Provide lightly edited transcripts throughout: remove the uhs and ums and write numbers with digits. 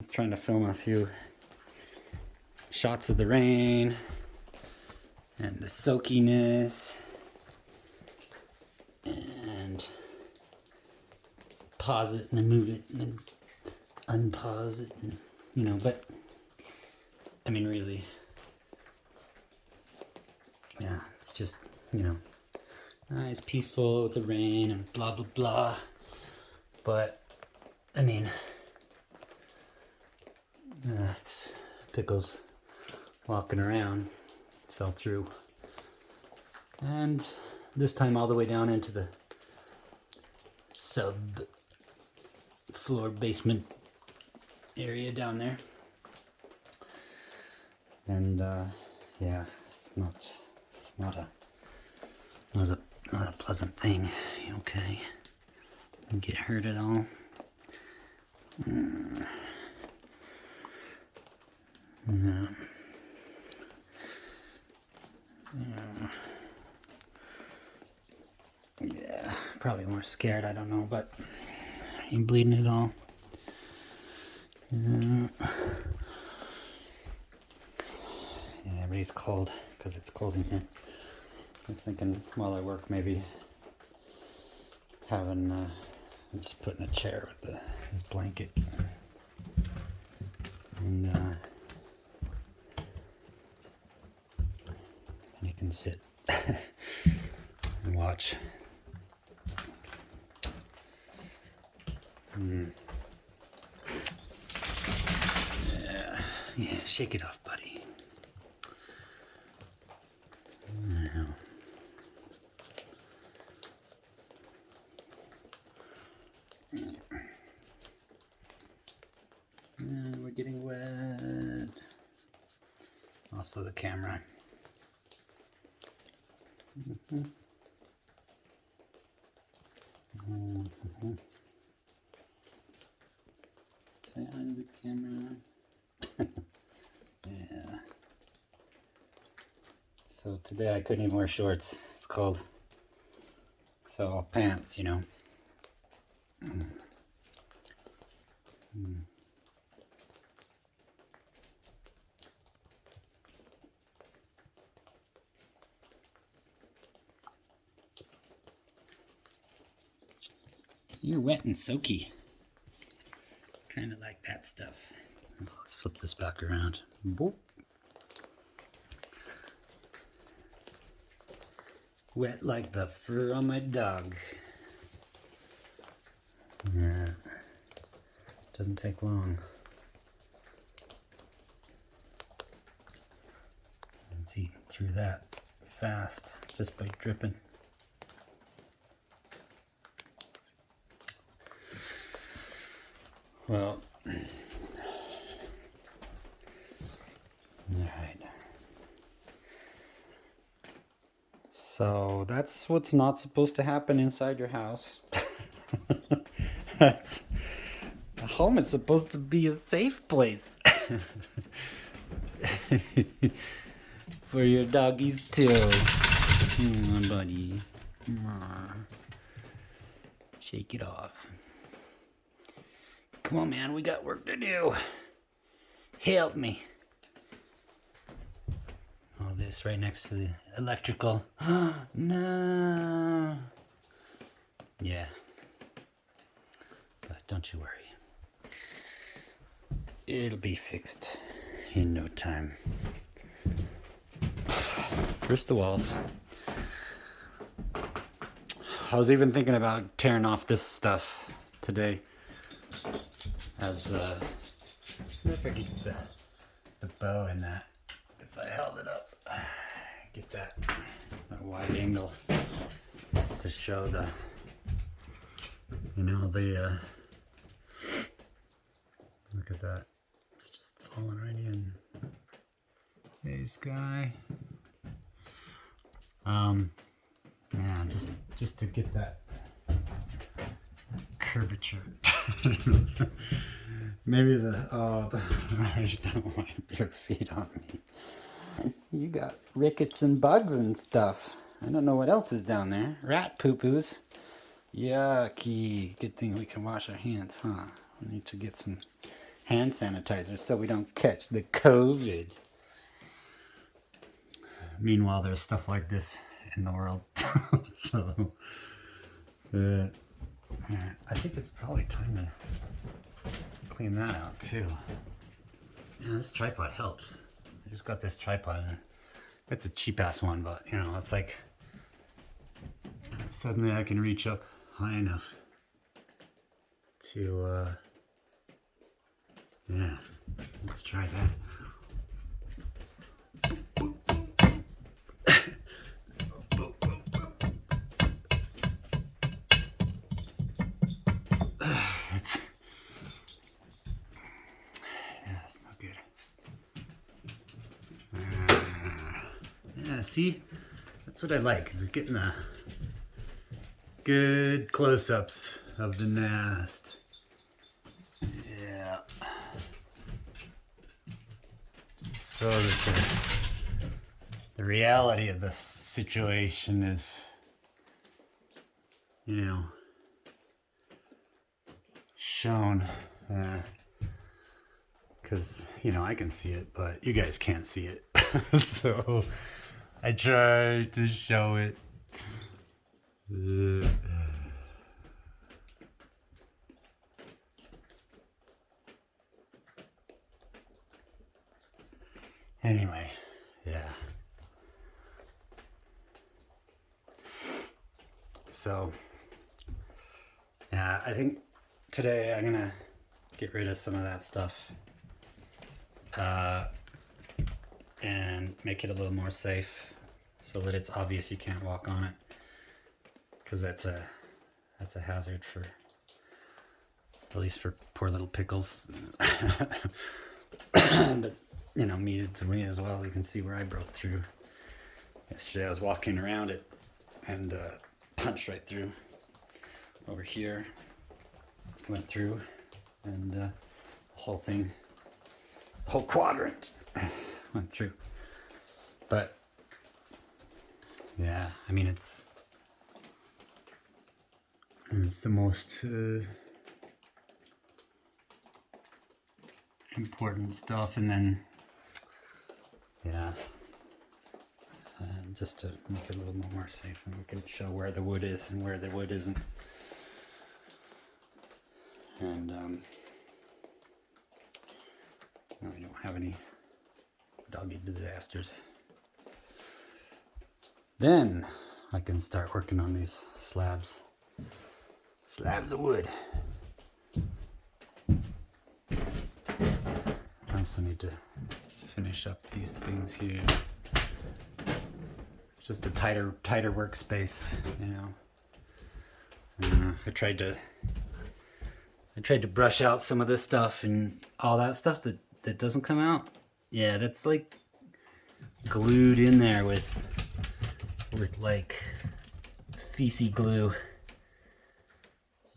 Just trying to film a few shots of the rain and the soakiness and pause it and then move it and then unpause it and, you know, but I mean really, yeah, it's just, you know, nice peaceful with the rain and blah blah blah, but I mean it's Pickles walking around, fell through, and this time all the way down into the sub floor basement area down there, and yeah, it's not a pleasant thing. Okay, didn't get hurt at all. Yeah. Yeah, probably more scared, I don't know, but are you bleeding at all? Yeah, everybody's cold because it's cold in here. I was thinking while I work maybe having just putting a chair with this blanket and you can sit and watch. Yeah, shake it off, buddy. Yeah. We're getting wet. Also the camera. Say hi to the camera. Yeah. So today I couldn't even wear shorts. It's cold. So pants, you know. You're wet and soaky. Kind of like that stuff. Let's flip this back around. Boop. Wet like the fur on my dog. Yeah. Doesn't take long. Let's eat through that fast just by dripping. Well, alright. So that's what's not supposed to happen inside your house. A home is supposed to be a safe place. For your doggies too. Buddy. Shake it off. Come on, man, we got work to do. Help me. All this right next to the electrical. No. Yeah. But don't you worry. It'll be fixed in no time. First the walls. I was even thinking about tearing off this stuff today. As if I get the bow in that, if I held it up, get that wide angle to show the, you know, the look at that, it's just falling right in. Hey, Sky. Yeah, just to get that curvature. Maybe I just don't want your feet on me. You got rickets and bugs and stuff. I don't know what else is down there. Rat poo-poos. Yucky. Good thing we can wash our hands, huh? We need to get some hand sanitizer so we don't catch the COVID. Meanwhile, there's stuff like this in the world. So, I think it's probably time to clean that out too. Yeah, this tripod helps. I just got this tripod. It's a cheap ass one, but you know, it's like suddenly I can reach up high enough to, yeah, let's try that. Yeah, see? That's what I like, is getting the good close-ups of the nest. Yeah. So that the reality of the situation is, you know, shown. Because, you know, I can see it, but you guys can't see it. So I try to show it. Anyway, yeah. So, yeah, I think today I'm gonna get rid of some of that stuff. And make it a little more safe so that it's obvious you can't walk on it, because that's a hazard for, at least for poor little Pickles. But you know, me as well. You can see where I broke through yesterday. I was walking around it and punched right through over here, went through, and the whole thing, whole quadrant went through. But yeah, I mean, it's the most important stuff. And then yeah, just to make it a little more safe, and we can show where the wood is and where the wood isn't. And no, we don't have any doggy disasters. Then I can start working on these slabs of wood. I also need to finish up these things here. It's just a tighter workspace, you know. I tried to brush out some of this stuff, and all that stuff that doesn't come out. Yeah, that's like glued in there with like feces glue.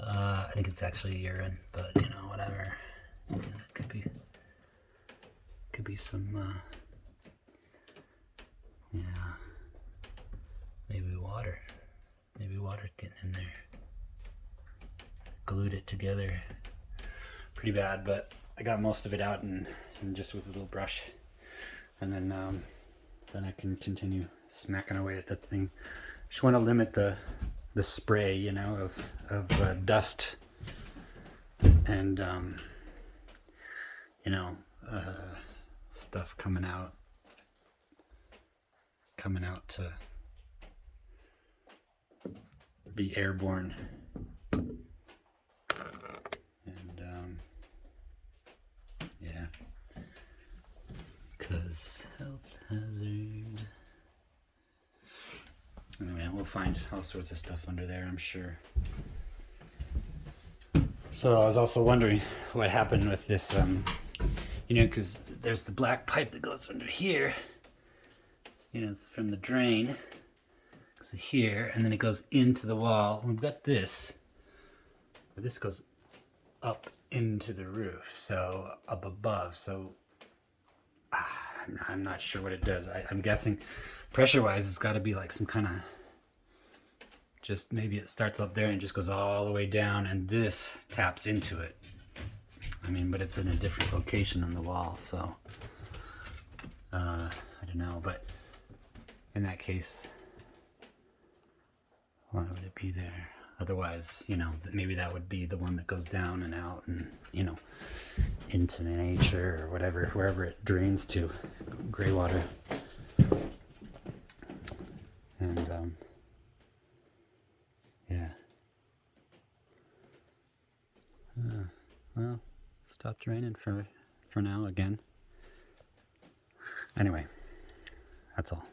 I think it's actually urine, but you know, whatever. Yeah, it could be some yeah, maybe water getting in there. Glued it together pretty bad, but I got most of it out and just with a little brush, and then I can continue smacking away at that thing. Just want to limit the spray, you know, of dust and you know, stuff coming out to be airborne. And yeah, because health hazard. Anyway, we'll find all sorts of stuff under there, I'm sure. So I was also wondering what happened with this, you know, because there's the black pipe that goes under here. You know, it's from the drain. So here, and then it goes into the wall. We've got this, but this goes up into the roof, so up above. So I'm not sure what it does. I'm guessing pressure-wise, it's got to be like some kind of, just maybe it starts up there and just goes all the way down, and this taps into it. I mean, but it's in a different location on the wall, so I don't know. But in that case, why would it be there? Otherwise, you know, maybe that would be the one that goes down and out and, you know, into nature or whatever, wherever it drains to, gray water. And yeah. Well, stopped raining for now again. Anyway, that's all.